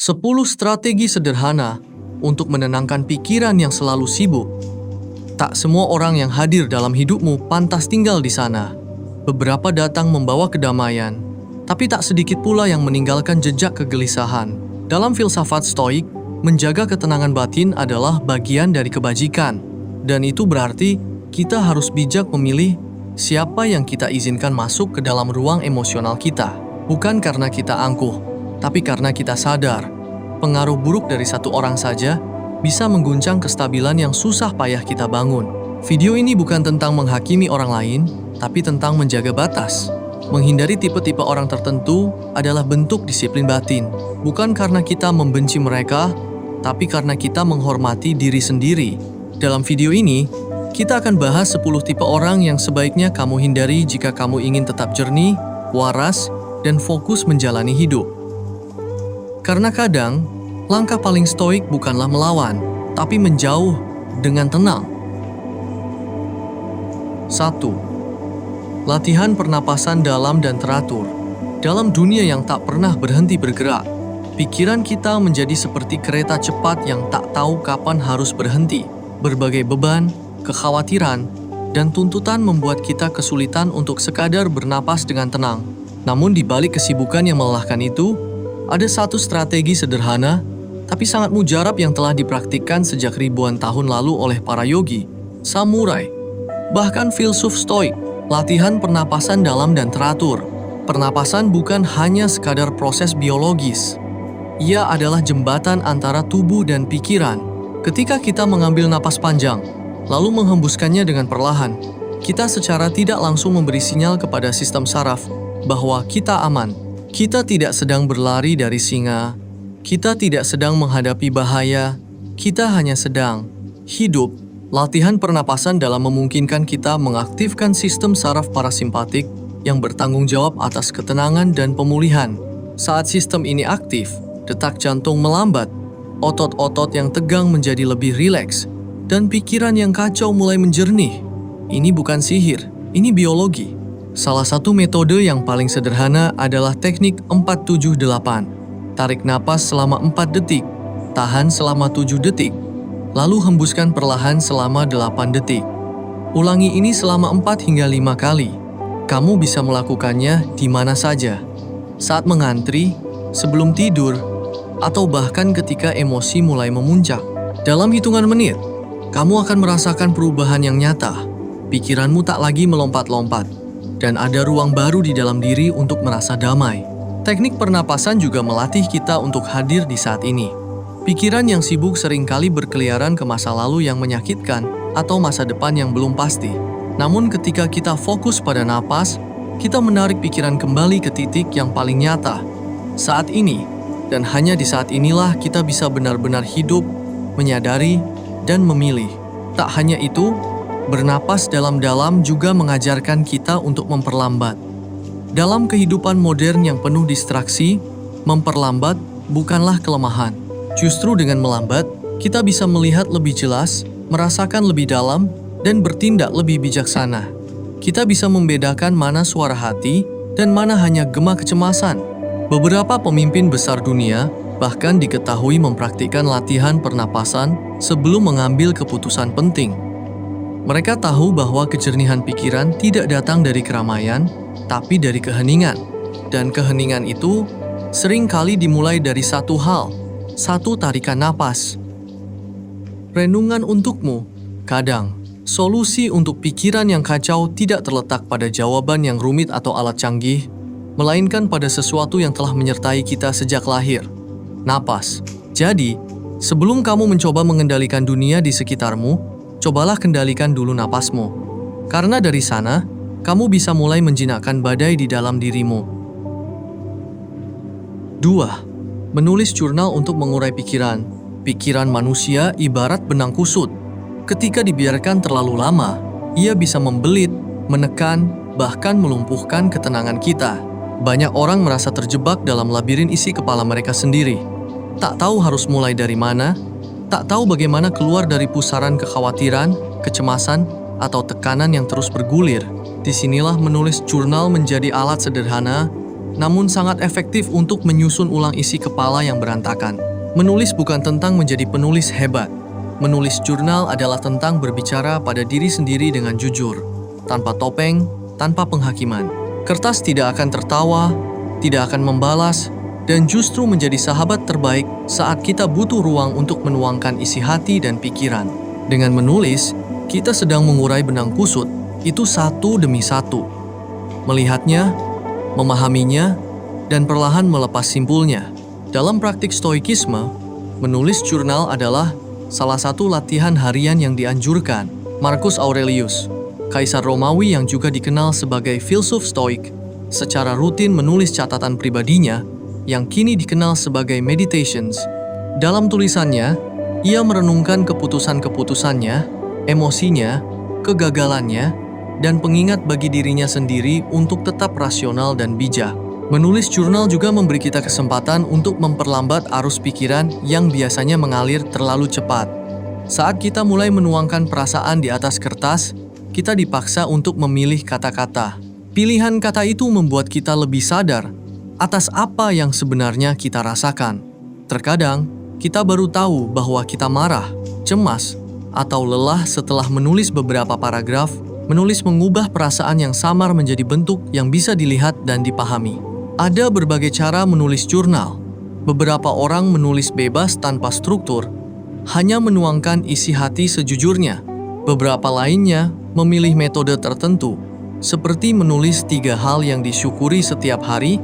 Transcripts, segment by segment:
10 strategi sederhana untuk menenangkan pikiran yang selalu sibuk. Tak semua orang yang hadir dalam hidupmu pantas tinggal di sana. Beberapa datang membawa kedamaian, tapi tak sedikit pula yang meninggalkan jejak kegelisahan. Dalam filsafat Stoik, menjaga ketenangan batin adalah bagian dari kebajikan. Dan itu berarti kita harus bijak memilih siapa yang kita izinkan masuk ke dalam ruang emosional kita. Bukan karena kita angkuh, tapi karena kita sadar, pengaruh buruk dari satu orang saja bisa mengguncang kestabilan yang susah payah kita bangun. Video ini bukan tentang menghakimi orang lain, tapi tentang menjaga batas. Menghindari tipe-tipe orang tertentu adalah bentuk disiplin batin. Bukan karena kita membenci mereka, tapi karena kita menghormati diri sendiri. Dalam video ini, kita akan bahas 10 tipe orang yang sebaiknya kamu hindari jika kamu ingin tetap jernih, waras, dan fokus menjalani hidup. Karena kadang, langkah paling stoik bukanlah melawan, tapi menjauh dengan tenang. 1. Latihan pernapasan dalam dan teratur. Dalam dunia yang tak pernah berhenti bergerak, pikiran kita menjadi seperti kereta cepat yang tak tahu kapan harus berhenti. Berbagai beban, kekhawatiran, dan tuntutan membuat kita kesulitan untuk sekadar bernapas dengan tenang. Namun di balik kesibukan yang melelahkan itu, ada satu strategi sederhana, tapi sangat mujarab yang telah dipraktikkan sejak ribuan tahun lalu oleh para yogi, samurai, bahkan filsuf Stoik. Latihan pernapasan dalam dan teratur. Pernapasan bukan hanya sekadar proses biologis. Ia adalah jembatan antara tubuh dan pikiran. Ketika kita mengambil napas panjang, lalu menghembuskannya dengan perlahan, kita secara tidak langsung memberi sinyal kepada sistem saraf bahwa kita aman. Kita tidak sedang berlari dari singa, kita tidak sedang menghadapi bahaya, kita hanya sedang hidup. Latihan pernapasan dalam memungkinkan kita mengaktifkan sistem saraf parasimpatik yang bertanggung jawab atas ketenangan dan pemulihan. Saat sistem ini aktif, detak jantung melambat, otot-otot yang tegang menjadi lebih rileks, dan pikiran yang kacau mulai menjernih. Ini bukan sihir, ini biologi. Salah satu metode yang paling sederhana adalah teknik 4-7-8. Tarik napas selama 4 detik, tahan selama 7 detik, lalu hembuskan perlahan selama 8 detik. Ulangi ini selama 4 hingga 5 kali. Kamu bisa melakukannya di mana saja. Saat mengantri, sebelum tidur, atau bahkan ketika emosi mulai memuncak. Dalam hitungan menit, kamu akan merasakan perubahan yang nyata. Pikiranmu tak lagi melompat-lompat, dan ada ruang baru di dalam diri untuk merasa damai. Teknik pernapasan juga melatih kita untuk hadir di saat ini. Pikiran yang sibuk seringkali berkeliaran ke masa lalu yang menyakitkan atau masa depan yang belum pasti. Namun ketika kita fokus pada napas, kita menarik pikiran kembali ke titik yang paling nyata. Saat ini, dan hanya di saat inilah kita bisa benar-benar hidup, menyadari, dan memilih. Tak hanya itu, bernapas dalam-dalam juga mengajarkan kita untuk memperlambat. Dalam kehidupan modern yang penuh distraksi, memperlambat bukanlah kelemahan. Justru dengan melambat, kita bisa melihat lebih jelas, merasakan lebih dalam, dan bertindak lebih bijaksana. Kita bisa membedakan mana suara hati dan mana hanya gema kecemasan. Beberapa pemimpin besar dunia bahkan diketahui mempraktikkan latihan pernapasan sebelum mengambil keputusan penting. Mereka tahu bahwa kejernihan pikiran tidak datang dari keramaian, tapi dari keheningan. Dan keheningan itu sering kali dimulai dari satu hal, satu tarikan napas. Renungan untukmu. Kadang, solusi untuk pikiran yang kacau tidak terletak pada jawaban yang rumit atau alat canggih, melainkan pada sesuatu yang telah menyertai kita sejak lahir. Napas. Jadi, sebelum kamu mencoba mengendalikan dunia di sekitarmu, cobalah kendalikan dulu napasmu. Karena dari sana, kamu bisa mulai menjinakkan badai di dalam dirimu. 2. Menulis jurnal untuk mengurai pikiran. Pikiran manusia ibarat benang kusut. Ketika dibiarkan terlalu lama, ia bisa membelit, menekan, bahkan melumpuhkan ketenangan kita. Banyak orang merasa terjebak dalam labirin isi kepala mereka sendiri. Tak tahu harus mulai dari mana, tak tahu bagaimana keluar dari pusaran kekhawatiran, kecemasan, atau tekanan yang terus bergulir. Disinilah menulis jurnal menjadi alat sederhana namun sangat efektif untuk menyusun ulang isi kepala yang berantakan. Menulis bukan tentang menjadi penulis hebat. Menulis jurnal adalah tentang berbicara pada diri sendiri dengan jujur, tanpa topeng, tanpa penghakiman. Kertas tidak akan tertawa, tidak akan membalas, dan justru menjadi sahabat terbaik saat kita butuh ruang untuk menuangkan isi hati dan pikiran. Dengan menulis, kita sedang mengurai benang kusut, itu satu demi satu. Melihatnya, memahaminya, dan perlahan melepas simpulnya. Dalam praktik stoikisme, menulis jurnal adalah salah satu latihan harian yang dianjurkan. Marcus Aurelius, kaisar Romawi yang juga dikenal sebagai filsuf stoik, secara rutin menulis catatan pribadinya yang kini dikenal sebagai meditations. Dalam tulisannya, ia merenungkan keputusan-keputusannya, emosinya, kegagalannya, dan pengingat bagi dirinya sendiri untuk tetap rasional dan bijak. Menulis jurnal juga memberi kita kesempatan untuk memperlambat arus pikiran yang biasanya mengalir terlalu cepat. Saat kita mulai menuangkan perasaan di atas kertas, kita dipaksa untuk memilih kata-kata. Pilihan kata itu membuat kita lebih sadar atas apa yang sebenarnya kita rasakan. Terkadang, kita baru tahu bahwa kita marah, cemas, atau lelah setelah menulis beberapa paragraf. Menulis mengubah perasaan yang samar menjadi bentuk yang bisa dilihat dan dipahami. Ada berbagai cara menulis jurnal. Beberapa orang menulis bebas tanpa struktur, hanya menuangkan isi hati sejujurnya. Beberapa lainnya memilih metode tertentu, seperti menulis 3 hal yang disyukuri setiap hari,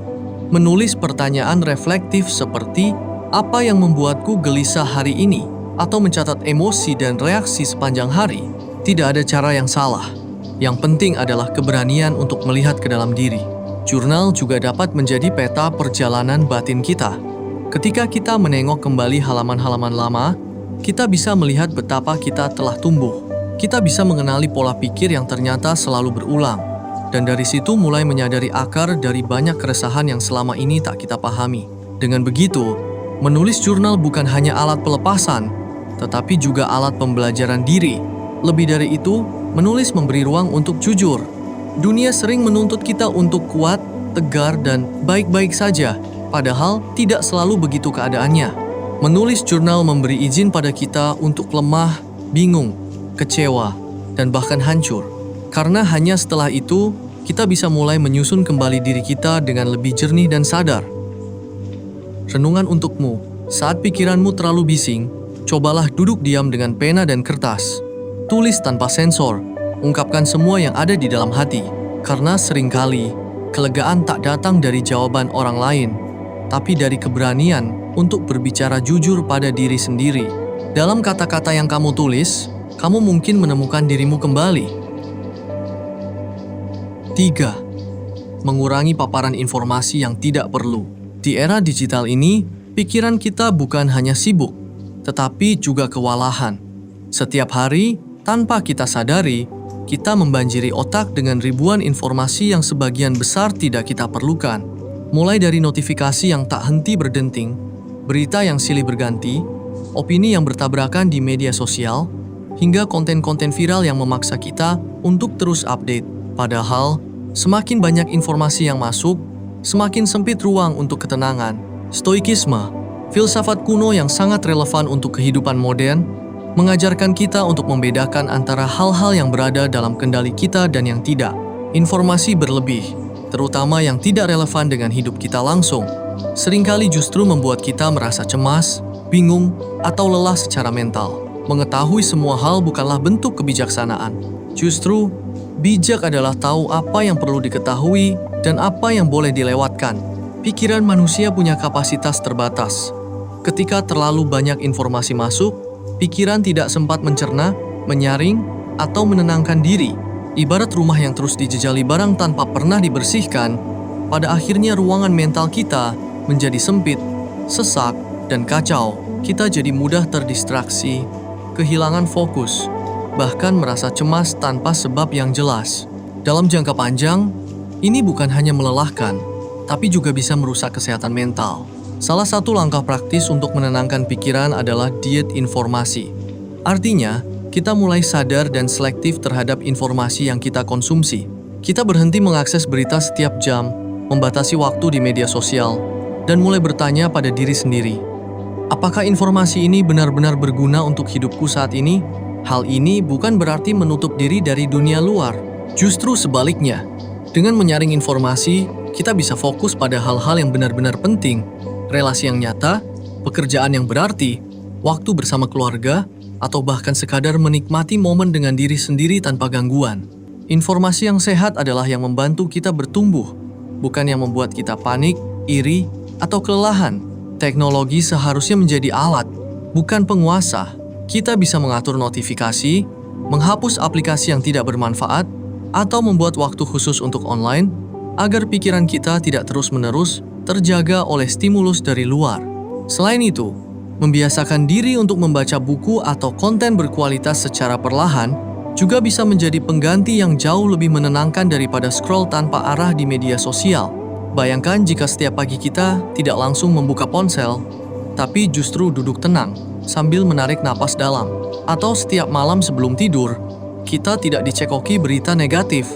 menulis pertanyaan reflektif seperti apa yang membuatku gelisah hari ini, atau mencatat emosi dan reaksi sepanjang hari. Tidak ada cara yang salah. Yang penting adalah keberanian untuk melihat ke dalam diri. Jurnal juga dapat menjadi peta perjalanan batin kita. Ketika kita menengok kembali halaman-halaman lama, kita bisa melihat betapa kita telah tumbuh. Kita bisa mengenali pola pikir yang ternyata selalu berulang. Dan dari situ mulai menyadari akar dari banyak keresahan yang selama ini tak kita pahami. Dengan begitu, menulis jurnal bukan hanya alat pelepasan, tetapi juga alat pembelajaran diri. Lebih dari itu, menulis memberi ruang untuk jujur. Dunia sering menuntut kita untuk kuat, tegar, dan baik-baik saja, padahal tidak selalu begitu keadaannya. Menulis jurnal memberi izin pada kita untuk lemah, bingung, kecewa, dan bahkan hancur. Karena hanya setelah itu, kita bisa mulai menyusun kembali diri kita dengan lebih jernih dan sadar. Renungan untukmu, saat pikiranmu terlalu bising, cobalah duduk diam dengan pena dan kertas. Tulis tanpa sensor, ungkapkan semua yang ada di dalam hati. Karena seringkali, kelegaan tak datang dari jawaban orang lain, tapi dari keberanian untuk berbicara jujur pada diri sendiri. Dalam kata-kata yang kamu tulis, kamu mungkin menemukan dirimu kembali. 3. Mengurangi paparan informasi yang tidak perlu. Di era digital ini, pikiran kita bukan hanya sibuk, tetapi juga kewalahan. Setiap hari, tanpa kita sadari, kita membanjiri otak dengan ribuan informasi yang sebagian besar tidak kita perlukan. Mulai dari notifikasi yang tak henti berdenting, berita yang silih berganti, opini yang bertabrakan di media sosial, hingga konten-konten viral yang memaksa kita untuk terus update. Padahal, semakin banyak informasi yang masuk, semakin sempit ruang untuk ketenangan. Stoikisme, filsafat kuno yang sangat relevan untuk kehidupan modern, mengajarkan kita untuk membedakan antara hal-hal yang berada dalam kendali kita dan yang tidak. Informasi berlebih, terutama yang tidak relevan dengan hidup kita langsung, seringkali justru membuat kita merasa cemas, bingung, atau lelah secara mental. Mengetahui semua hal bukanlah bentuk kebijaksanaan. Justru, bijak adalah tahu apa yang perlu diketahui dan apa yang boleh dilewatkan. Pikiran manusia punya kapasitas terbatas. Ketika terlalu banyak informasi masuk, pikiran tidak sempat mencerna, menyaring, atau menenangkan diri. Ibarat rumah yang terus dijejali barang tanpa pernah dibersihkan, pada akhirnya ruangan mental kita menjadi sempit, sesak, dan kacau. Kita jadi mudah terdistraksi, kehilangan fokus, bahkan merasa cemas tanpa sebab yang jelas. Dalam jangka panjang, ini bukan hanya melelahkan, tapi juga bisa merusak kesehatan mental. Salah satu langkah praktis untuk menenangkan pikiran adalah diet informasi. Artinya, kita mulai sadar dan selektif terhadap informasi yang kita konsumsi. Kita berhenti mengakses berita setiap jam, membatasi waktu di media sosial, dan mulai bertanya pada diri sendiri, apakah informasi ini benar-benar berguna untuk hidupku saat ini? Hal ini bukan berarti menutup diri dari dunia luar. Justru sebaliknya, dengan menyaring informasi, kita bisa fokus pada hal-hal yang benar-benar penting, relasi yang nyata, pekerjaan yang berarti, waktu bersama keluarga, atau bahkan sekadar menikmati momen dengan diri sendiri tanpa gangguan. Informasi yang sehat adalah yang membantu kita bertumbuh, bukan yang membuat kita panik, iri, atau kelelahan. Teknologi seharusnya menjadi alat, bukan penguasa. Kita bisa mengatur notifikasi, menghapus aplikasi yang tidak bermanfaat, atau membuat waktu khusus untuk online, agar pikiran kita tidak terus-menerus terjaga oleh stimulus dari luar. Selain itu, membiasakan diri untuk membaca buku atau konten berkualitas secara perlahan juga bisa menjadi pengganti yang jauh lebih menenangkan daripada scroll tanpa arah di media sosial. Bayangkan jika setiap pagi kita tidak langsung membuka ponsel, tapi justru duduk tenang sambil menarik napas dalam. Atau setiap malam sebelum tidur, kita tidak dicekoki berita negatif,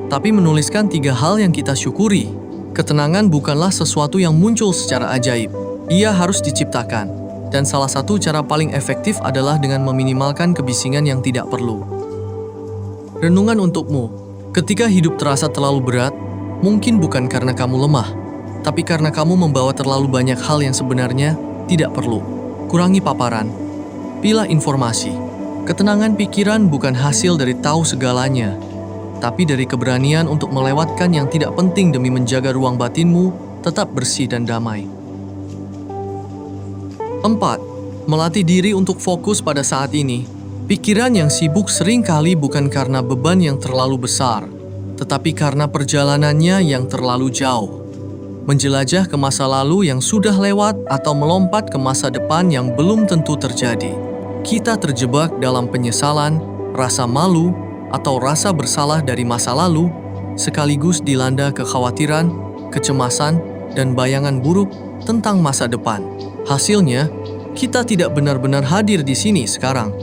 tapi menuliskan 3 hal yang kita syukuri. Ketenangan bukanlah sesuatu yang muncul secara ajaib. Ia harus diciptakan. Dan salah satu cara paling efektif adalah dengan meminimalkan kebisingan yang tidak perlu. Renungan untukmu. Ketika hidup terasa terlalu berat, mungkin bukan karena kamu lemah, tapi karena kamu membawa terlalu banyak hal yang sebenarnya tidak perlu. Kurangi paparan. Pilah informasi. Ketenangan pikiran bukan hasil dari tahu segalanya, tapi dari keberanian untuk melewatkan yang tidak penting demi menjaga ruang batinmu tetap bersih dan damai. 4. Melatih diri untuk fokus pada saat ini. Pikiran yang sibuk seringkali bukan karena beban yang terlalu besar, tetapi karena perjalanannya yang terlalu jauh. Menjelajah ke masa lalu yang sudah lewat atau melompat ke masa depan yang belum tentu terjadi. Kita terjebak dalam penyesalan, rasa malu, atau rasa bersalah dari masa lalu, sekaligus dilanda kekhawatiran, kecemasan, dan bayangan buruk tentang masa depan. Hasilnya, kita tidak benar-benar hadir di sini sekarang,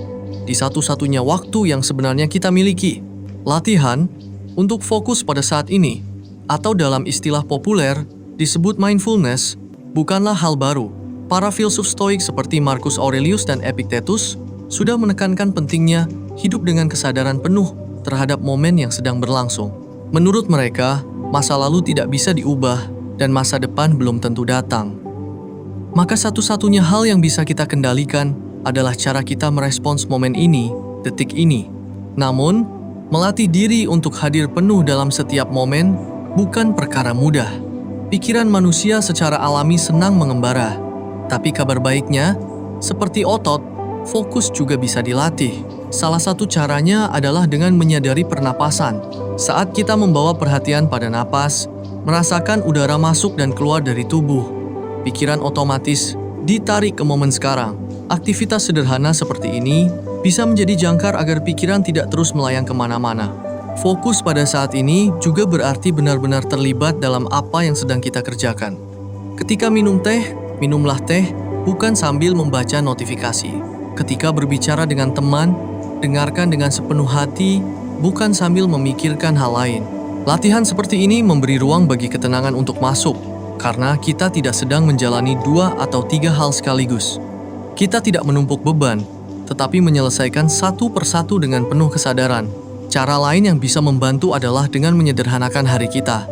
di satu-satunya waktu yang sebenarnya kita miliki. Latihan untuk fokus pada saat ini, atau dalam istilah populer disebut mindfulness, bukanlah hal baru. Para filsuf Stoik seperti Marcus Aurelius dan Epictetus sudah menekankan pentingnya hidup dengan kesadaran penuh terhadap momen yang sedang berlangsung. Menurut mereka, masa lalu tidak bisa diubah dan masa depan belum tentu datang. Maka satu-satunya hal yang bisa kita kendalikan adalah cara kita merespons momen ini, detik ini. Namun, melatih diri untuk hadir penuh dalam setiap momen bukan perkara mudah. Pikiran manusia secara alami senang mengembara. Tapi kabar baiknya, seperti otot, fokus juga bisa dilatih. Salah satu caranya adalah dengan menyadari pernapasan. Saat kita membawa perhatian pada napas, merasakan udara masuk dan keluar dari tubuh, pikiran otomatis ditarik ke momen sekarang. Aktivitas sederhana seperti ini bisa menjadi jangkar agar pikiran tidak terus melayang kemana-mana. Fokus pada saat ini juga berarti benar-benar terlibat dalam apa yang sedang kita kerjakan. Ketika minum teh, minumlah teh bukan sambil membaca notifikasi. Ketika berbicara dengan teman, dengarkan dengan sepenuh hati, bukan sambil memikirkan hal lain. Latihan seperti ini memberi ruang bagi ketenangan untuk masuk, karena kita tidak sedang menjalani 2 atau 3 hal sekaligus. Kita tidak menumpuk beban, tetapi menyelesaikan satu persatu dengan penuh kesadaran. Cara lain yang bisa membantu adalah dengan menyederhanakan hari kita.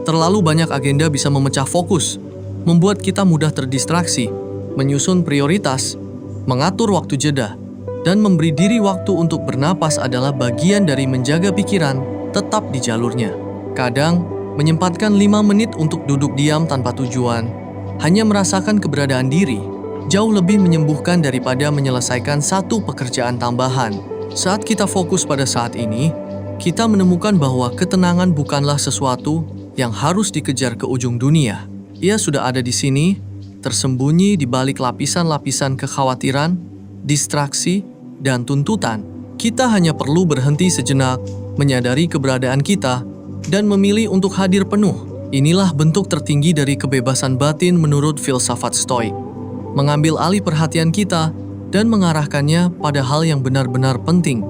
Terlalu banyak agenda bisa memecah fokus, membuat kita mudah terdistraksi, menyusun prioritas, mengatur waktu jeda, dan memberi diri waktu untuk bernapas adalah bagian dari menjaga pikiran tetap di jalurnya. Kadang, menyempatkan 5 menit untuk duduk diam tanpa tujuan, hanya merasakan keberadaan diri, jauh lebih menyembuhkan daripada menyelesaikan satu pekerjaan tambahan. Saat kita fokus pada saat ini, kita menemukan bahwa ketenangan bukanlah sesuatu yang harus dikejar ke ujung dunia. Ia sudah ada di sini, tersembunyi di balik lapisan-lapisan kekhawatiran, distraksi, dan tuntutan. Kita hanya perlu berhenti sejenak, menyadari keberadaan kita, dan memilih untuk hadir penuh. Inilah bentuk tertinggi dari kebebasan batin menurut filsafat Stoik. Mengambil alih perhatian kita dan mengarahkannya pada hal yang benar-benar penting.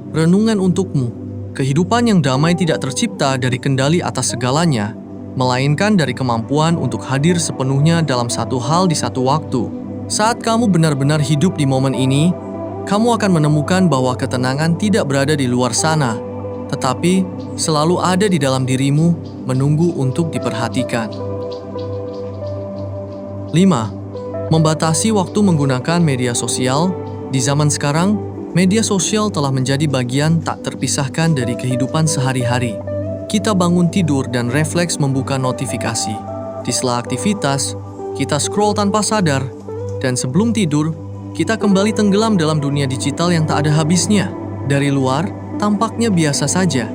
Renungan untukmu. Kehidupan yang damai tidak tercipta dari kendali atas segalanya, melainkan dari kemampuan untuk hadir sepenuhnya dalam satu hal di satu waktu. Saat kamu benar-benar hidup di momen ini, kamu akan menemukan bahwa ketenangan tidak berada di luar sana, tetapi selalu ada di dalam dirimu, menunggu untuk diperhatikan. 5. Membatasi waktu menggunakan media sosial. Di zaman sekarang, media sosial telah menjadi bagian tak terpisahkan dari kehidupan sehari-hari. Kita bangun tidur dan refleks membuka notifikasi. Di sela aktivitas, kita scroll tanpa sadar, dan sebelum tidur, kita kembali tenggelam dalam dunia digital yang tak ada habisnya. Dari luar, tampaknya biasa saja.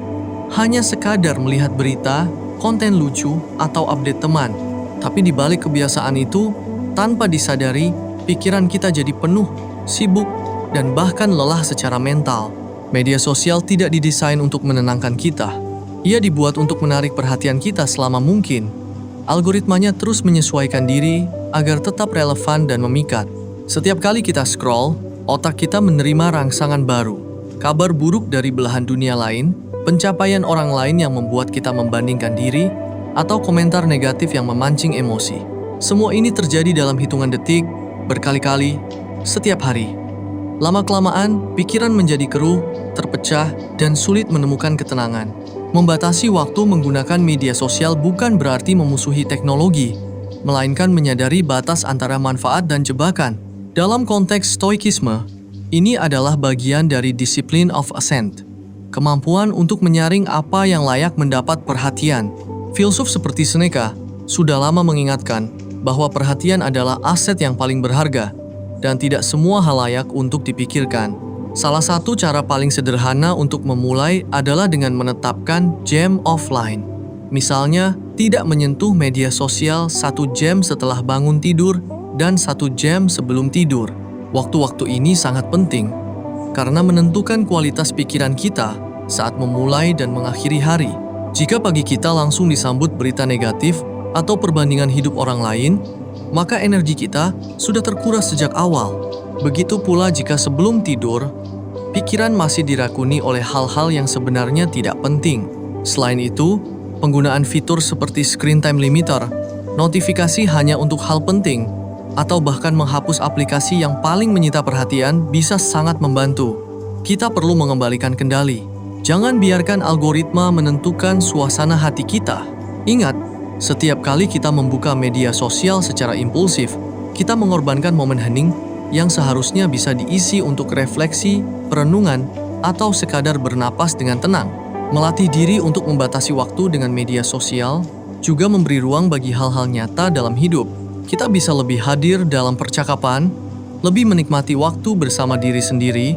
Hanya sekadar melihat berita, konten lucu, atau update teman. Tapi di balik kebiasaan itu, tanpa disadari, pikiran kita jadi penuh, sibuk, dan bahkan lelah secara mental. Media sosial tidak didesain untuk menenangkan kita. Ia dibuat untuk menarik perhatian kita selama mungkin. Algoritmanya terus menyesuaikan diri agar tetap relevan dan memikat. Setiap kali kita scroll, otak kita menerima rangsangan baru. Kabar buruk dari belahan dunia lain, pencapaian orang lain yang membuat kita membandingkan diri, atau komentar negatif yang memancing emosi. Semua ini terjadi dalam hitungan detik, berkali-kali, setiap hari. Lama-kelamaan, pikiran menjadi keruh, terpecah, dan sulit menemukan ketenangan. Membatasi waktu menggunakan media sosial bukan berarti memusuhi teknologi, melainkan menyadari batas antara manfaat dan jebakan. Dalam konteks stoikisme, ini adalah bagian dari disiplin of assent, kemampuan untuk menyaring apa yang layak mendapat perhatian. Filsuf seperti Seneca sudah lama mengingatkan bahwa perhatian adalah aset yang paling berharga dan tidak semua hal layak untuk dipikirkan. Salah satu cara paling sederhana untuk memulai adalah dengan menetapkan jam offline. Misalnya, tidak menyentuh media sosial 1 jam setelah bangun tidur dan 1 jam sebelum tidur. Waktu-waktu ini sangat penting karena menentukan kualitas pikiran kita saat memulai dan mengakhiri hari. Jika pagi kita langsung disambut berita negatif atau perbandingan hidup orang lain, maka energi kita sudah terkuras sejak awal. Begitu pula jika sebelum tidur, pikiran masih dirakuni oleh hal-hal yang sebenarnya tidak penting. Selain itu, penggunaan fitur seperti screen time limiter, notifikasi hanya untuk hal penting, atau bahkan menghapus aplikasi yang paling menyita perhatian bisa sangat membantu. Kita perlu mengembalikan kendali. Jangan biarkan algoritma menentukan suasana hati kita. Ingat, setiap kali kita membuka media sosial secara impulsif, kita mengorbankan momen hening yang seharusnya bisa diisi untuk refleksi, perenungan, atau sekadar bernapas dengan tenang. Melatih diri untuk membatasi waktu dengan media sosial juga memberi ruang bagi hal-hal nyata dalam hidup. Kita bisa lebih hadir dalam percakapan, lebih menikmati waktu bersama diri sendiri,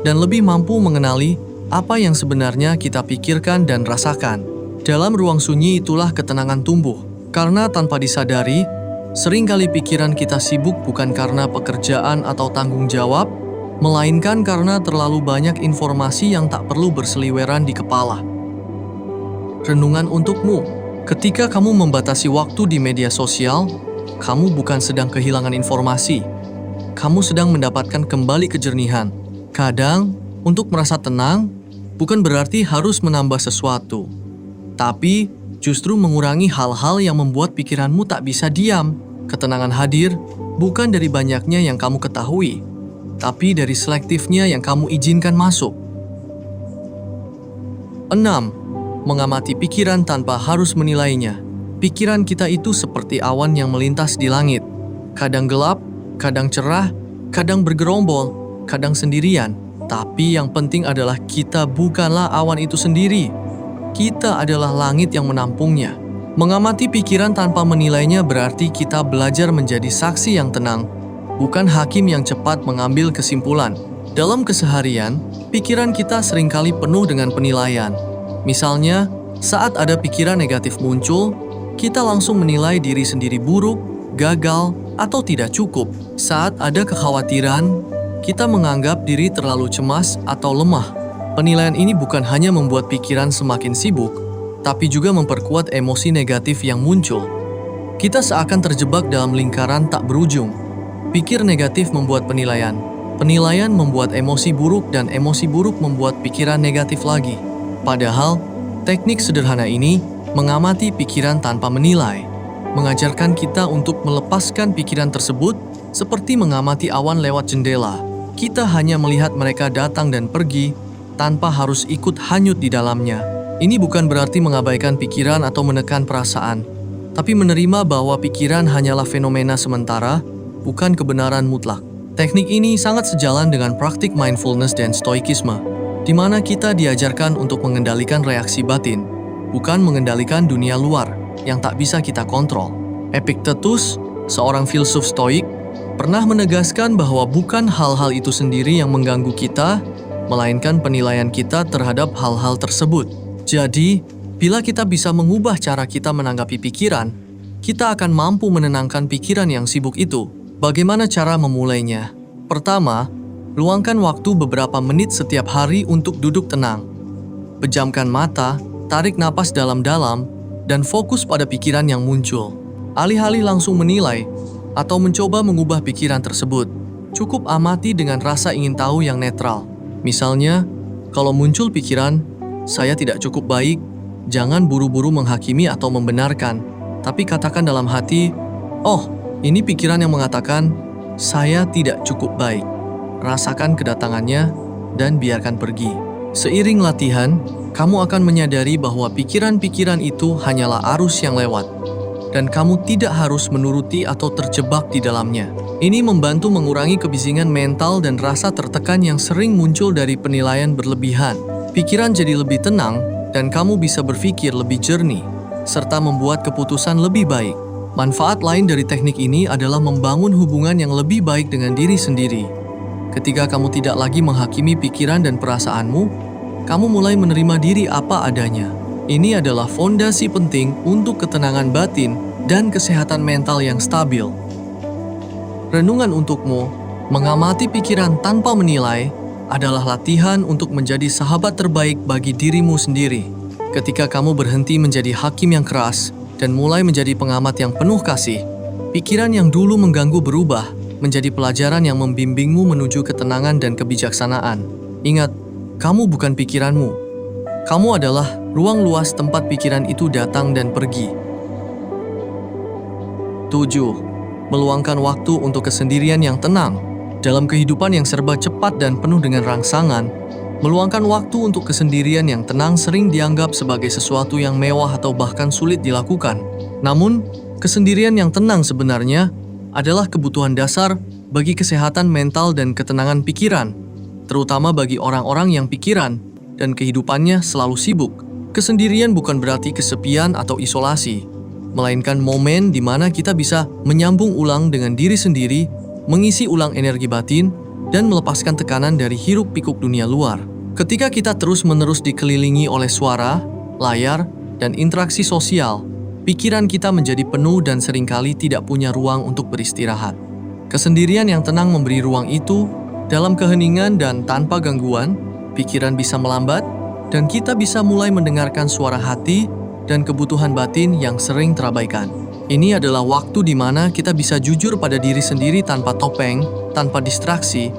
dan lebih mampu mengenali apa yang sebenarnya kita pikirkan dan rasakan. Dalam ruang sunyi itulah ketenangan tumbuh, karena tanpa disadari, seringkali pikiran kita sibuk bukan karena pekerjaan atau tanggung jawab, melainkan karena terlalu banyak informasi yang tak perlu berseliweran di kepala. Renungan untukmu, ketika kamu membatasi waktu di media sosial, kamu bukan sedang kehilangan informasi, kamu sedang mendapatkan kembali kejernihan. Kadang, untuk merasa tenang, bukan berarti harus menambah sesuatu, tapi justru mengurangi hal-hal yang membuat pikiranmu tak bisa diam. Ketenangan hadir bukan dari banyaknya yang kamu ketahui, tapi dari selektifnya yang kamu izinkan masuk. 6. Mengamati pikiran tanpa harus menilainya. Pikiran kita itu seperti awan yang melintas di langit. Kadang gelap, kadang cerah, kadang bergerombol, kadang sendirian. Tapi yang penting adalah kita bukanlah awan itu sendiri. Kita adalah langit yang menampungnya. Mengamati pikiran tanpa menilainya berarti kita belajar menjadi saksi yang tenang, bukan hakim yang cepat mengambil kesimpulan. Dalam keseharian, pikiran kita seringkali penuh dengan penilaian. Misalnya, saat ada pikiran negatif muncul, kita langsung menilai diri sendiri buruk, gagal, atau tidak cukup. Saat ada kekhawatiran, kita menganggap diri terlalu cemas atau lemah. Penilaian ini bukan hanya membuat pikiran semakin sibuk, tapi juga memperkuat emosi negatif yang muncul. Kita seakan terjebak dalam lingkaran tak berujung. Pikir negatif membuat penilaian. Penilaian membuat emosi buruk dan emosi buruk membuat pikiran negatif lagi. Padahal, teknik sederhana ini mengamati pikiran tanpa menilai, mengajarkan kita untuk melepaskan pikiran tersebut seperti mengamati awan lewat jendela. Kita hanya melihat mereka datang dan pergi tanpa harus ikut hanyut di dalamnya. Ini bukan berarti mengabaikan pikiran atau menekan perasaan, tapi menerima bahwa pikiran hanyalah fenomena sementara, bukan kebenaran mutlak. Teknik ini sangat sejalan dengan praktik mindfulness dan stoikisme, di mana kita diajarkan untuk mengendalikan reaksi batin, bukan mengendalikan dunia luar yang tak bisa kita kontrol. Epictetus, seorang filsuf stoik, pernah menegaskan bahwa bukan hal-hal itu sendiri yang mengganggu kita, melainkan penilaian kita terhadap hal-hal tersebut. Jadi, bila kita bisa mengubah cara kita menanggapi pikiran, kita akan mampu menenangkan pikiran yang sibuk itu. Bagaimana cara memulainya? Pertama, luangkan waktu beberapa menit setiap hari untuk duduk tenang. Pejamkan mata, tarik napas dalam-dalam, dan fokus pada pikiran yang muncul. Alih-alih langsung menilai atau mencoba mengubah pikiran tersebut, cukup amati dengan rasa ingin tahu yang netral. Misalnya, kalau muncul pikiran, saya tidak cukup baik, jangan buru-buru menghakimi atau membenarkan, tapi katakan dalam hati, oh, ini pikiran yang mengatakan, saya tidak cukup baik. Rasakan kedatangannya dan biarkan pergi. Seiring latihan, kamu akan menyadari bahwa pikiran-pikiran itu hanyalah arus yang lewat, dan kamu tidak harus menuruti atau terjebak di dalamnya. Ini membantu mengurangi kebisingan mental dan rasa tertekan yang sering muncul dari penilaian berlebihan. Pikiran jadi lebih tenang, dan kamu bisa berpikir lebih jernih, serta membuat keputusan lebih baik. Manfaat lain dari teknik ini adalah membangun hubungan yang lebih baik dengan diri sendiri. Ketika kamu tidak lagi menghakimi pikiran dan perasaanmu, kamu mulai menerima diri apa adanya. Ini adalah fondasi penting untuk ketenangan batin dan kesehatan mental yang stabil. Renungan untukmu, mengamati pikiran tanpa menilai, adalah latihan untuk menjadi sahabat terbaik bagi dirimu sendiri. Ketika kamu berhenti menjadi hakim yang keras dan mulai menjadi pengamat yang penuh kasih, pikiran yang dulu mengganggu berubah menjadi pelajaran yang membimbingmu menuju ketenangan dan kebijaksanaan. Ingat, kamu bukan pikiranmu. Kamu adalah ruang luas tempat pikiran itu datang dan pergi. 7. Meluangkan waktu untuk kesendirian yang tenang. Dalam kehidupan yang serba cepat dan penuh dengan rangsangan, meluangkan waktu untuk kesendirian yang tenang sering dianggap sebagai sesuatu yang mewah atau bahkan sulit dilakukan. Namun, kesendirian yang tenang sebenarnya adalah kebutuhan dasar bagi kesehatan mental dan ketenangan pikiran, terutama bagi orang-orang yang pikiran dan kehidupannya selalu sibuk. Kesendirian bukan berarti kesepian atau isolasi, melainkan momen di mana kita bisa menyambung ulang dengan diri sendiri, mengisi ulang energi batin, dan melepaskan tekanan dari hiruk-pikuk dunia luar. Ketika kita terus-menerus dikelilingi oleh suara, layar, dan interaksi sosial, pikiran kita menjadi penuh dan seringkali tidak punya ruang untuk beristirahat. Kesendirian yang tenang memberi ruang itu. Dalam keheningan dan tanpa gangguan, pikiran bisa melambat, dan kita bisa mulai mendengarkan suara hati dan kebutuhan batin yang sering terabaikan. Ini adalah waktu di mana kita bisa jujur pada diri sendiri tanpa topeng, tanpa distraksi,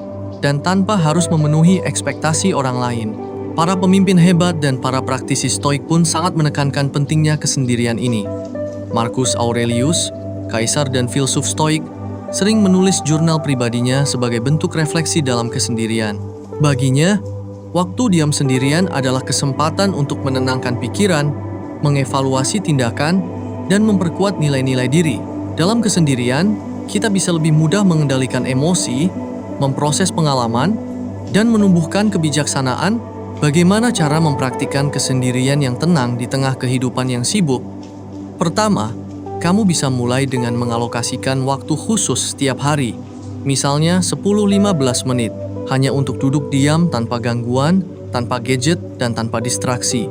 dan tanpa harus memenuhi ekspektasi orang lain. Para pemimpin hebat dan para praktisi stoik pun sangat menekankan pentingnya kesendirian ini. Marcus Aurelius, kaisar dan filsuf stoik, sering menulis jurnal pribadinya sebagai bentuk refleksi dalam kesendirian. Baginya, waktu diam sendirian adalah kesempatan untuk menenangkan pikiran, mengevaluasi tindakan, dan memperkuat nilai-nilai diri. Dalam kesendirian, kita bisa lebih mudah mengendalikan emosi, memproses pengalaman, dan menumbuhkan kebijaksanaan. Bagaimana cara mempraktikkan kesendirian yang tenang di tengah kehidupan yang sibuk? Pertama, kamu bisa mulai dengan mengalokasikan waktu khusus setiap hari, misalnya 10-15 menit, hanya untuk duduk diam tanpa gangguan, tanpa gadget, dan tanpa distraksi.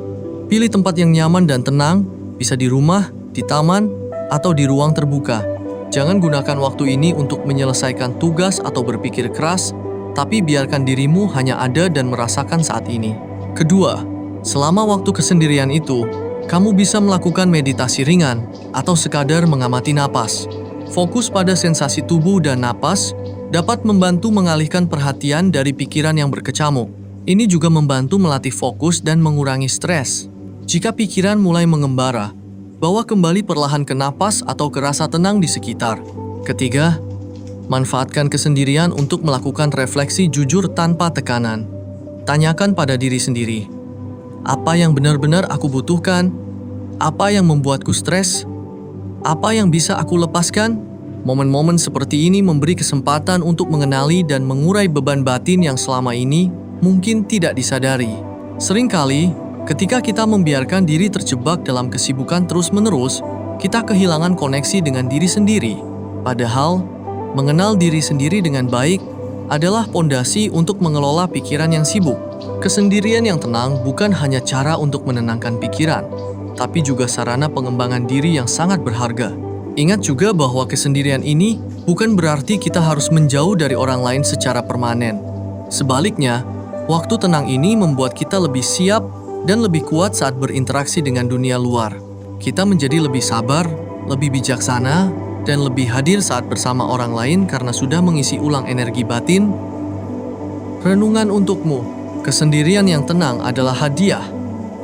Pilih tempat yang nyaman dan tenang, bisa di rumah, di taman, atau di ruang terbuka. Jangan gunakan waktu ini untuk menyelesaikan tugas atau berpikir keras, tapi biarkan dirimu hanya ada dan merasakan saat ini. Kedua, selama waktu kesendirian itu, kamu bisa melakukan meditasi ringan atau sekadar mengamati napas. Fokus pada sensasi tubuh dan napas dapat membantu mengalihkan perhatian dari pikiran yang berkecamuk. Ini juga membantu melatih fokus dan mengurangi stres. Jika pikiran mulai mengembara, bawa kembali perlahan ke napas atau ke rasa tenang di sekitar. Ketiga, manfaatkan kesendirian untuk melakukan refleksi jujur tanpa tekanan. Tanyakan pada diri sendiri, apa yang benar-benar aku butuhkan? Apa yang membuatku stres? Apa yang bisa aku lepaskan? Momen-momen seperti ini memberi kesempatan untuk mengenali dan mengurai beban batin yang selama ini mungkin tidak disadari. Seringkali, ketika kita membiarkan diri terjebak dalam kesibukan terus-menerus, kita kehilangan koneksi dengan diri sendiri. Padahal, mengenal diri sendiri dengan baik adalah pondasi untuk mengelola pikiran yang sibuk. Kesendirian yang tenang bukan hanya cara untuk menenangkan pikiran, tapi juga sarana pengembangan diri yang sangat berharga. Ingat juga bahwa kesendirian ini bukan berarti kita harus menjauh dari orang lain secara permanen. Sebaliknya, waktu tenang ini membuat kita lebih siap dan lebih kuat saat berinteraksi dengan dunia luar. Kita menjadi lebih sabar, lebih bijaksana, dan lebih hadir saat bersama orang lain karena sudah mengisi ulang energi batin. Renungan untukmu. Kesendirian yang tenang adalah hadiah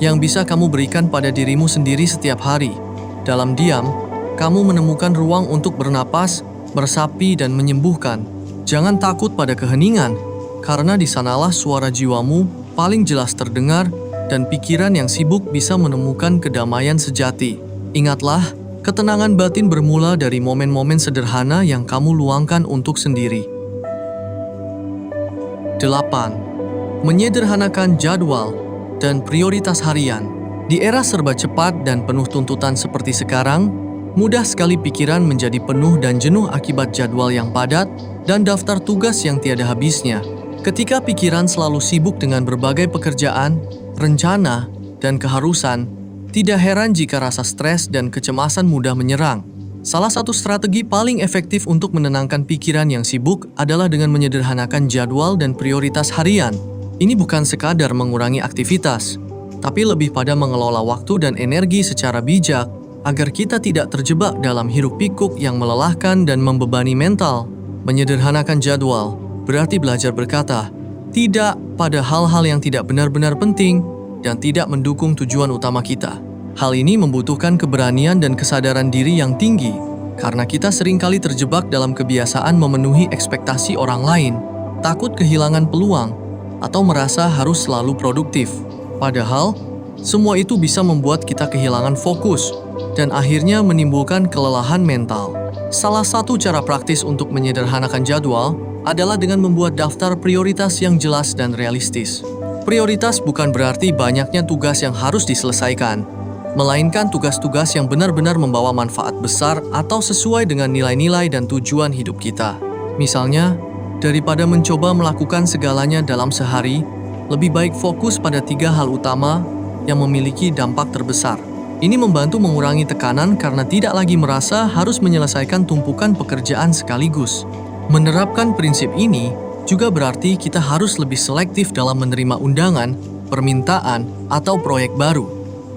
yang bisa kamu berikan pada dirimu sendiri setiap hari. Dalam diam, kamu menemukan ruang untuk bernapas, meresapi, dan menyembuhkan. Jangan takut pada keheningan, karena di sanalah suara jiwamu paling jelas terdengar dan pikiran yang sibuk bisa menemukan kedamaian sejati. Ingatlah, ketenangan batin bermula dari momen-momen sederhana yang kamu luangkan untuk sendiri. 8. Menyederhanakan jadwal dan prioritas harian. Di era serba cepat dan penuh tuntutan seperti sekarang, mudah sekali pikiran menjadi penuh dan jenuh akibat jadwal yang padat dan daftar tugas yang tiada habisnya. Ketika pikiran selalu sibuk dengan berbagai pekerjaan, rencana, dan keharusan, tidak heran jika rasa stres dan kecemasan mudah menyerang. Salah satu strategi paling efektif untuk menenangkan pikiran yang sibuk adalah dengan menyederhanakan jadwal dan prioritas harian. Ini bukan sekadar mengurangi aktivitas, tapi lebih pada mengelola waktu dan energi secara bijak agar kita tidak terjebak dalam hiruk-pikuk yang melelahkan dan membebani mental. Menyederhanakan jadwal berarti belajar berkata tidak pada hal-hal yang tidak benar-benar penting dan tidak mendukung tujuan utama kita. Hal ini membutuhkan keberanian dan kesadaran diri yang tinggi, karena kita seringkali terjebak dalam kebiasaan memenuhi ekspektasi orang lain, takut kehilangan peluang, atau merasa harus selalu produktif. Padahal, semua itu bisa membuat kita kehilangan fokus dan akhirnya menimbulkan kelelahan mental. Salah satu cara praktis untuk menyederhanakan jadwal adalah dengan membuat daftar prioritas yang jelas dan realistis. Prioritas bukan berarti banyaknya tugas yang harus diselesaikan, melainkan tugas-tugas yang benar-benar membawa manfaat besar atau sesuai dengan nilai-nilai dan tujuan hidup kita. Misalnya, daripada mencoba melakukan segalanya dalam sehari, lebih baik fokus pada 3 hal utama yang memiliki dampak terbesar. Ini membantu mengurangi tekanan karena tidak lagi merasa harus menyelesaikan tumpukan pekerjaan sekaligus. Menerapkan prinsip ini juga berarti kita harus lebih selektif dalam menerima undangan, permintaan, atau proyek baru.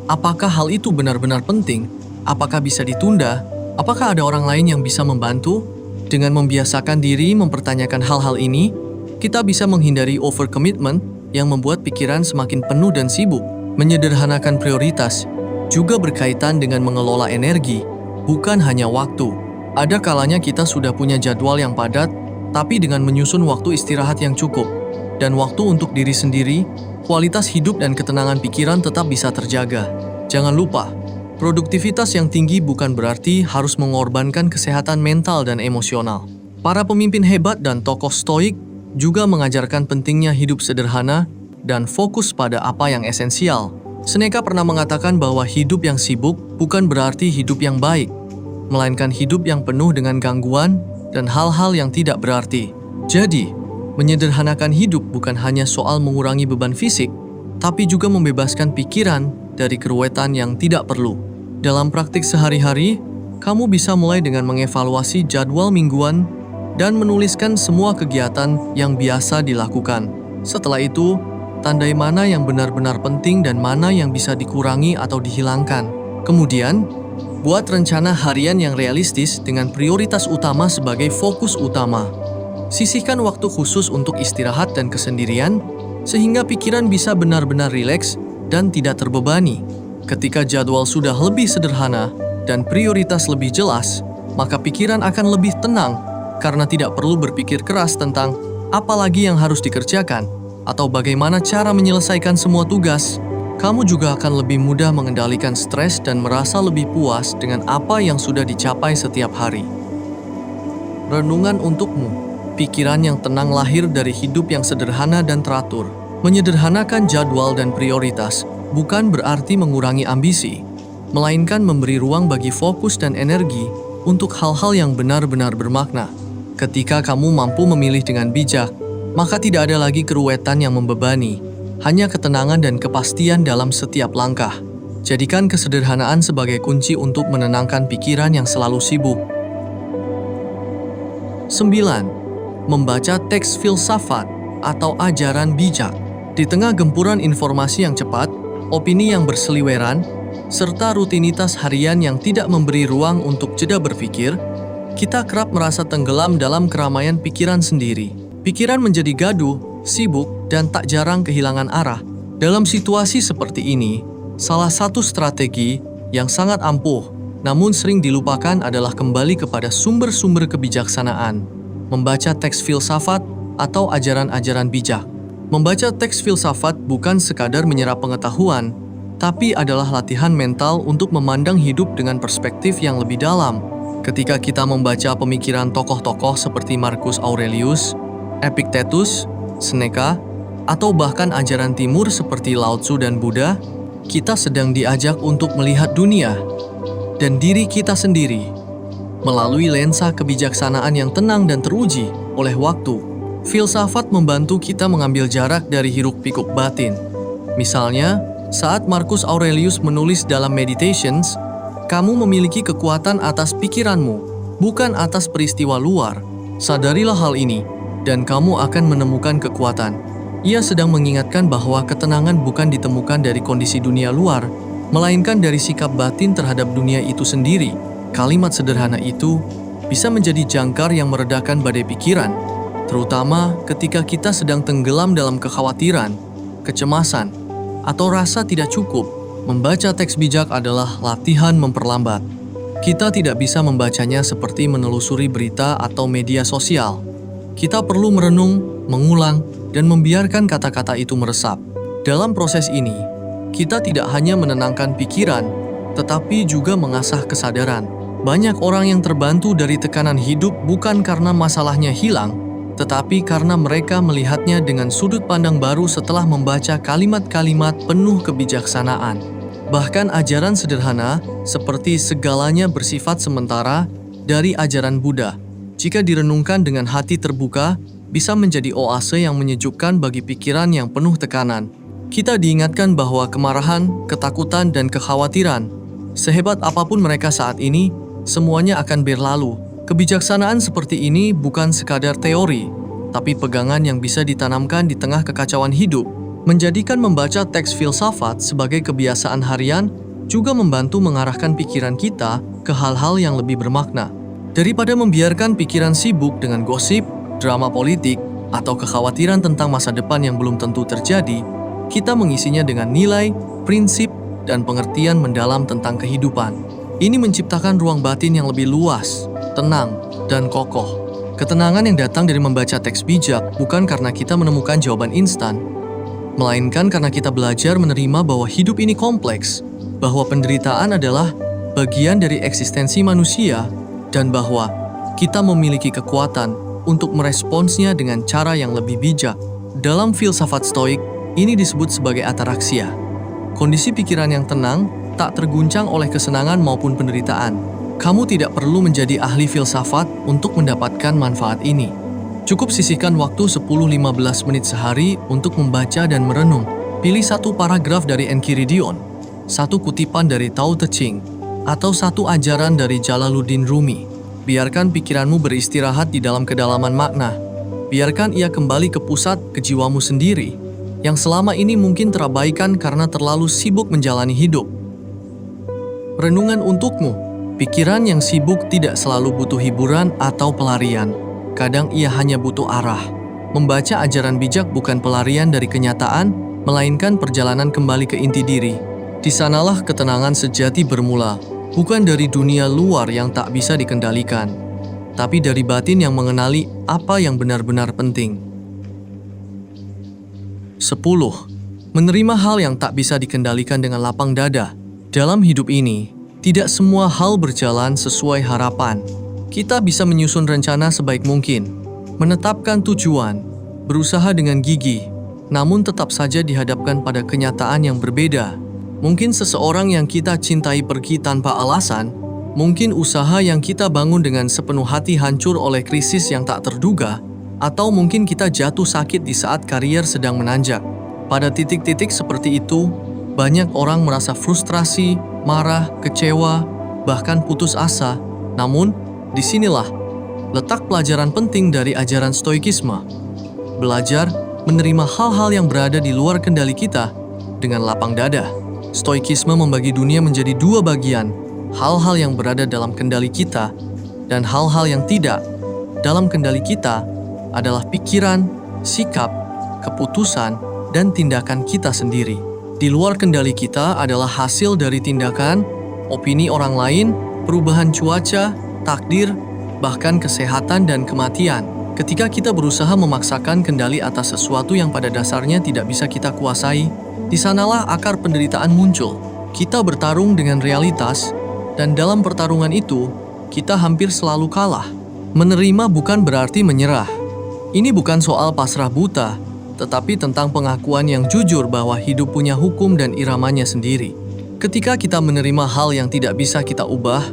Apakah hal itu benar-benar penting? Apakah bisa ditunda? Apakah ada orang lain yang bisa membantu? Dengan membiasakan diri mempertanyakan hal-hal ini, kita bisa menghindari overcommitment yang membuat pikiran semakin penuh dan sibuk. Menyederhanakan prioritas juga berkaitan dengan mengelola energi, bukan hanya waktu. Ada kalanya kita sudah punya jadwal yang padat, tapi dengan menyusun waktu istirahat yang cukup dan waktu untuk diri sendiri, kualitas hidup dan ketenangan pikiran tetap bisa terjaga. Jangan lupa, produktivitas yang tinggi bukan berarti harus mengorbankan kesehatan mental dan emosional. Para pemimpin hebat dan tokoh stoik juga mengajarkan pentingnya hidup sederhana dan fokus pada apa yang esensial. Seneca pernah mengatakan bahwa hidup yang sibuk bukan berarti hidup yang baik, melainkan hidup yang penuh dengan gangguan dan hal-hal yang tidak berarti. Jadi, menyederhanakan hidup bukan hanya soal mengurangi beban fisik, tapi juga membebaskan pikiran dari keruwetan yang tidak perlu. Dalam praktik sehari-hari, kamu bisa mulai dengan mengevaluasi jadwal mingguan dan menuliskan semua kegiatan yang biasa dilakukan. Setelah itu, tandai mana yang benar-benar penting dan mana yang bisa dikurangi atau dihilangkan. Kemudian, buat rencana harian yang realistis dengan prioritas utama sebagai fokus utama. Sisihkan waktu khusus untuk istirahat dan kesendirian, sehingga pikiran bisa benar-benar rileks dan tidak terbebani. Ketika jadwal sudah lebih sederhana dan prioritas lebih jelas, maka pikiran akan lebih tenang karena tidak perlu berpikir keras tentang apa lagi yang harus dikerjakan atau bagaimana cara menyelesaikan semua tugas. Kamu juga akan lebih mudah mengendalikan stres dan merasa lebih puas dengan apa yang sudah dicapai setiap hari. Renungan untukmu. Pikiran yang tenang lahir dari hidup yang sederhana dan teratur. Menyederhanakan jadwal dan prioritas bukan berarti mengurangi ambisi, melainkan memberi ruang bagi fokus dan energi untuk hal-hal yang benar-benar bermakna. Ketika kamu mampu memilih dengan bijak, maka tidak ada lagi keruwetan yang membebani, hanya ketenangan dan kepastian dalam setiap langkah. Jadikan kesederhanaan sebagai kunci untuk menenangkan pikiran yang selalu sibuk. 9. Membaca teks filsafat atau ajaran bijak. Di tengah gempuran informasi yang cepat, opini yang berseliweran, serta rutinitas harian yang tidak memberi ruang untuk jeda berpikir, kita kerap merasa tenggelam dalam keramaian pikiran sendiri. Pikiran menjadi gaduh, sibuk, dan tak jarang kehilangan arah. Dalam situasi seperti ini, salah satu strategi yang sangat ampuh namun sering dilupakan adalah kembali kepada sumber-sumber kebijaksanaan. Membaca teks filsafat atau ajaran-ajaran bijak. Membaca teks filsafat bukan sekadar menyerap pengetahuan, tapi adalah latihan mental untuk memandang hidup dengan perspektif yang lebih dalam. Ketika kita membaca pemikiran tokoh-tokoh seperti Marcus Aurelius, Epictetus, Seneca, atau bahkan ajaran timur seperti Lao Tzu dan Buddha, kita sedang diajak untuk melihat dunia dan diri kita sendiri melalui lensa kebijaksanaan yang tenang dan teruji oleh waktu. Filsafat membantu kita mengambil jarak dari hiruk-pikuk batin. Misalnya, saat Marcus Aurelius menulis dalam Meditations, kamu memiliki kekuatan atas pikiranmu, bukan atas peristiwa luar. Sadarilah hal ini, dan kamu akan menemukan kekuatan. Ia sedang mengingatkan bahwa ketenangan bukan ditemukan dari kondisi dunia luar, melainkan dari sikap batin terhadap dunia itu sendiri. Kalimat sederhana itu bisa menjadi jangkar yang meredakan badai pikiran, terutama ketika kita sedang tenggelam dalam kekhawatiran, kecemasan, atau rasa tidak cukup. Membaca teks bijak adalah latihan memperlambat. Kita tidak bisa membacanya seperti menelusuri berita atau media sosial. Kita perlu merenung, mengulang, dan membiarkan kata-kata itu meresap. Dalam proses ini, kita tidak hanya menenangkan pikiran, tetapi juga mengasah kesadaran. Banyak orang yang terbantu dari tekanan hidup bukan karena masalahnya hilang, tetapi karena mereka melihatnya dengan sudut pandang baru setelah membaca kalimat-kalimat penuh kebijaksanaan. Bahkan ajaran sederhana seperti segalanya bersifat sementara dari ajaran Buddha, jika direnungkan dengan hati terbuka, bisa menjadi oase yang menyejukkan bagi pikiran yang penuh tekanan. Kita diingatkan bahwa kemarahan, ketakutan, dan kekhawatiran, sehebat apapun mereka saat ini, semuanya akan berlalu. Kebijaksanaan seperti ini bukan sekadar teori, tapi pegangan yang bisa ditanamkan di tengah kekacauan hidup. Menjadikan membaca teks filsafat sebagai kebiasaan harian juga membantu mengarahkan pikiran kita ke hal-hal yang lebih bermakna. Daripada membiarkan pikiran sibuk dengan gosip, drama politik, atau kekhawatiran tentang masa depan yang belum tentu terjadi, kita mengisinya dengan nilai, prinsip, dan pengertian mendalam tentang kehidupan. Ini menciptakan ruang batin yang lebih luas, tenang, dan kokoh. Ketenangan yang datang dari membaca teks bijak bukan karena kita menemukan jawaban instan, melainkan karena kita belajar menerima bahwa hidup ini kompleks, bahwa penderitaan adalah bagian dari eksistensi manusia, dan bahwa kita memiliki kekuatan untuk meresponsnya dengan cara yang lebih bijak. Dalam filsafat Stoik, ini disebut sebagai ataraksia. Kondisi pikiran yang tenang, tak terguncang oleh kesenangan maupun penderitaan. Kamu tidak perlu menjadi ahli filsafat untuk mendapatkan manfaat ini. Cukup sisihkan waktu 10-15 menit sehari untuk membaca dan merenung. Pilih satu paragraf dari Enchiridion, satu kutipan dari Tao Te Ching, atau satu ajaran dari Jalaluddin Rumi. Biarkan pikiranmu beristirahat di dalam kedalaman makna. Biarkan ia kembali ke pusat kejiwamu sendiri, yang selama ini mungkin terabaikan karena terlalu sibuk menjalani hidup. Renungan untukmu. Pikiran yang sibuk tidak selalu butuh hiburan atau pelarian. Kadang ia hanya butuh arah. Membaca ajaran bijak bukan pelarian dari kenyataan, melainkan perjalanan kembali ke inti diri. Di sanalah ketenangan sejati bermula, bukan dari dunia luar yang tak bisa dikendalikan, tapi dari batin yang mengenali apa yang benar-benar penting. 10. Menerima hal yang tak bisa dikendalikan dengan lapang dada. Dalam hidup ini, tidak semua hal berjalan sesuai harapan. Kita bisa menyusun rencana sebaik mungkin, menetapkan tujuan, berusaha dengan gigih, namun tetap saja dihadapkan pada kenyataan yang berbeda. Mungkin seseorang yang kita cintai pergi tanpa alasan, mungkin usaha yang kita bangun dengan sepenuh hati hancur oleh krisis yang tak terduga, atau mungkin kita jatuh sakit di saat karier sedang menanjak. Pada titik-titik seperti itu, banyak orang merasa frustrasi, marah, kecewa, bahkan putus asa. Namun, disinilah letak pelajaran penting dari ajaran Stoikisme. Belajar menerima hal-hal yang berada di luar kendali kita dengan lapang dada. Stoikisme membagi dunia menjadi dua bagian, hal-hal yang berada dalam kendali kita dan hal-hal yang tidak. Dalam kendali kita adalah pikiran, sikap, keputusan, dan tindakan kita sendiri. Di luar kendali kita adalah hasil dari tindakan, opini orang lain, perubahan cuaca, takdir, bahkan kesehatan dan kematian. Ketika kita berusaha memaksakan kendali atas sesuatu yang pada dasarnya tidak bisa kita kuasai, di sanalah akar penderitaan muncul. Kita bertarung dengan realitas, dan dalam pertarungan itu, kita hampir selalu kalah. Menerima bukan berarti menyerah. Ini bukan soal pasrah buta, tetapi tentang pengakuan yang jujur bahwa hidup punya hukum dan iramanya sendiri. Ketika kita menerima hal yang tidak bisa kita ubah,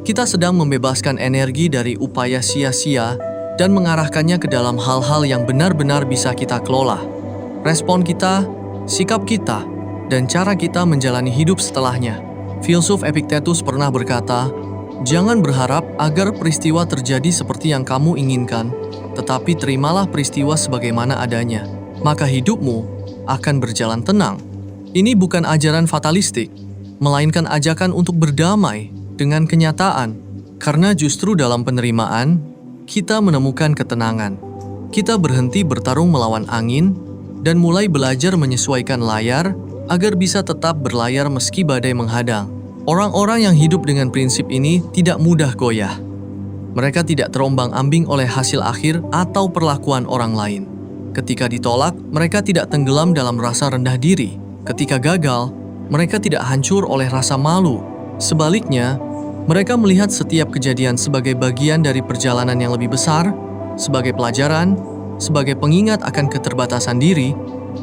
kita sedang membebaskan energi dari upaya sia-sia dan mengarahkannya ke dalam hal-hal yang benar-benar bisa kita kelola. Respon kita, sikap kita, dan cara kita menjalani hidup setelahnya. Filsuf Epictetus pernah berkata, "Jangan berharap agar peristiwa terjadi seperti yang kamu inginkan, tetapi terimalah peristiwa sebagaimana adanya. Maka hidupmu akan berjalan tenang." Ini bukan ajaran fatalistik, melainkan ajakan untuk berdamai dengan kenyataan. Karena justru dalam penerimaan, kita menemukan ketenangan. Kita berhenti bertarung melawan angin dan mulai belajar menyesuaikan layar agar bisa tetap berlayar meski badai menghadang. Orang-orang yang hidup dengan prinsip ini tidak mudah goyah. Mereka tidak terombang-ambing oleh hasil akhir atau perlakuan orang lain. Ketika ditolak, mereka tidak tenggelam dalam rasa rendah diri. Ketika gagal, mereka tidak hancur oleh rasa malu. Sebaliknya, mereka melihat setiap kejadian sebagai bagian dari perjalanan yang lebih besar, sebagai pelajaran, sebagai pengingat akan keterbatasan diri,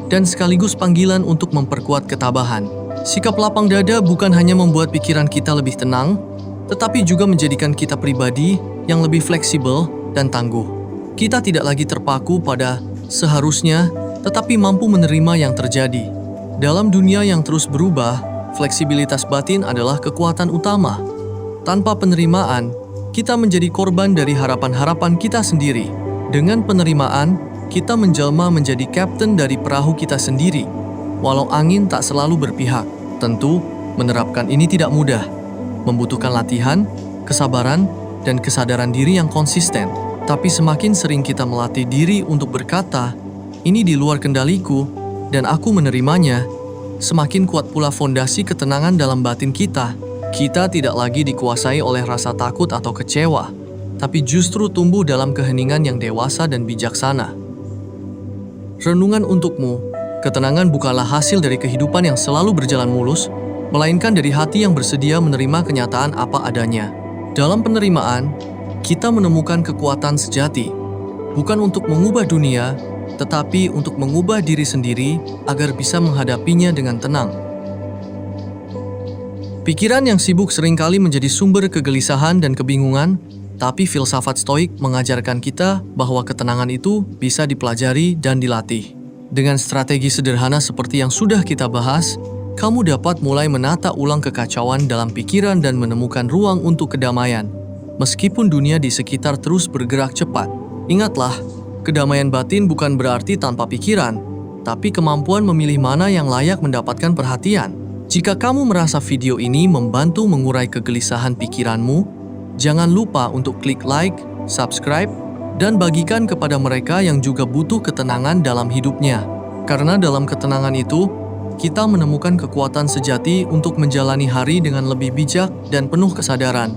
dan sekaligus panggilan untuk memperkuat ketabahan. Sikap lapang dada bukan hanya membuat pikiran kita lebih tenang, tetapi juga menjadikan kita pribadi yang lebih fleksibel dan tangguh. Kita tidak lagi terpaku pada seharusnya, tetapi mampu menerima yang terjadi. Dalam dunia yang terus berubah, fleksibilitas batin adalah kekuatan utama. Tanpa penerimaan, kita menjadi korban dari harapan-harapan kita sendiri. Dengan penerimaan, kita menjelma menjadi kapten dari perahu kita sendiri. Walau angin tak selalu berpihak, tentu menerapkan ini tidak mudah. Membutuhkan latihan, kesabaran, dan kesadaran diri yang konsisten. Tapi semakin sering kita melatih diri untuk berkata, "Ini di luar kendaliku, dan aku menerimanya," semakin kuat pula fondasi ketenangan dalam batin kita. Kita tidak lagi dikuasai oleh rasa takut atau kecewa, tapi justru tumbuh dalam keheningan yang dewasa dan bijaksana. Renungan untukmu, ketenangan bukanlah hasil dari kehidupan yang selalu berjalan mulus, melainkan dari hati yang bersedia menerima kenyataan apa adanya. Dalam penerimaan, kita menemukan kekuatan sejati, bukan untuk mengubah dunia, tetapi untuk mengubah diri sendiri agar bisa menghadapinya dengan tenang. Pikiran yang sibuk seringkali menjadi sumber kegelisahan dan kebingungan, tapi filsafat Stoik mengajarkan kita bahwa ketenangan itu bisa dipelajari dan dilatih. Dengan strategi sederhana seperti yang sudah kita bahas, kamu dapat mulai menata ulang kekacauan dalam pikiran dan menemukan ruang untuk kedamaian. Meskipun dunia di sekitar terus bergerak cepat, ingatlah, kedamaian batin bukan berarti tanpa pikiran, tapi kemampuan memilih mana yang layak mendapatkan perhatian. Jika kamu merasa video ini membantu mengurai kegelisahan pikiranmu, jangan lupa untuk klik like, subscribe, dan bagikan kepada mereka yang juga butuh ketenangan dalam hidupnya. Karena dalam ketenangan itu, kita menemukan kekuatan sejati untuk menjalani hari dengan lebih bijak dan penuh kesadaran.